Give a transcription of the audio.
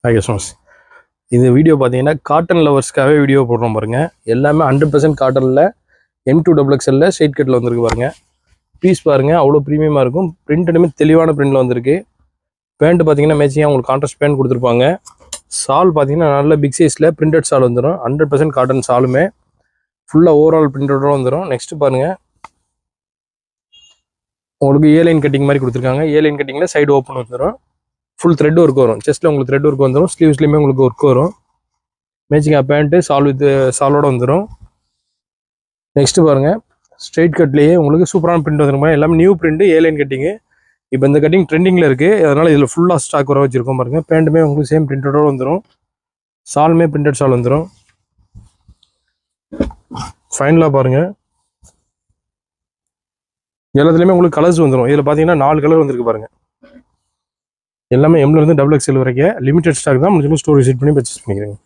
Thank you so much. இந்த video பார்த்தீங்கன்னா cotton லவர்ஸ்க்காகவே video போடுறோம் பாருங்கள். எல்லாமே 100% காட்டனில் M2XXL ஸ்ட்ரெயிட் கட்டில் வந்துருக்கு பாருங்கள். பீஸ் பாருங்கள் அவ்வளோ ப்ரீமியமாக இருக்கும். பிரிண்ட்டுமே தெளிவான பிரிண்டில் வந்திருக்கு. பேண்ட் பார்த்தீங்கன்னா மேட்சிங்காக உங்களுக்கு கான்ட்ராஸ்ட் பேண்ட் கொடுத்துருப்பாங்க. சால் பார்த்தீங்கன்னா நல்ல பிக் சைஸில் பிரிண்டட் சால் வந்துடும். 100% காட்டன் சாலுமே ஃபுல்லாக ஓவரால் பிரிண்டடோட வந்துடும். நெக்ஸ்ட் பாருங்கள், உங்களுக்கு ஏலைன் கட்டிங் மாதிரி கொடுத்துருக்காங்க. ஏலைன் கட்டிங்கில் சைடு ஓப்பன் வந்துடும். ஃபுல் த்ரெட் ஒர்க் வரும். செஸ்ட்டில் உங்களுக்கு த்ரெட் ஒர்க் வந்துடும். ஸ்லீவ்ஸ்லேயுமே உங்களுக்கு ஒர்க் வரும். மேட்சிங்காக பேண்ட்டு சால் வித் சாலோட வந்துடும். நெக்ஸ்ட் பாருங்கள், ஸ்ட்ரெயிட் கட்லேயே உங்களுக்கு சூப்பரான பிரிண்ட் வந்துருக்கும். எல்லாமே நியூ பிரிண்ட் ஏலைன் கட்டிங்கு. இப்போ இந்த கட்டிங் ட்ரெண்டிங்கில் இருக்குது. அதனால் இதில் ஃபுல்லாக ஸ்டாக் வர வச்சுருக்கோம் பாருங்கள். பேண்ட்டுமே உங்களுக்கு சேம் பிரிண்டடோட வந்துடும். சாலுமே பிரிண்டட் சால் வந்துடும். ஃபைனலாக பாருங்கள், எல்லாத்துலேயுமே உங்களுக்கு கலர்ஸ் வந்துடும். இதில் பார்த்தீங்கன்னா 4 கலர் வந்துருக்கு பாருங்கள். எல்லாமே M-லேருந்து XXL வரைக்கும் லிமிடெட் ஸ்டாக் தான். முடிஞ்சு ஸ்டோர் விசிட் பண்ணி பர்ச்சேஸ் பண்ணிக்கிறேங்க.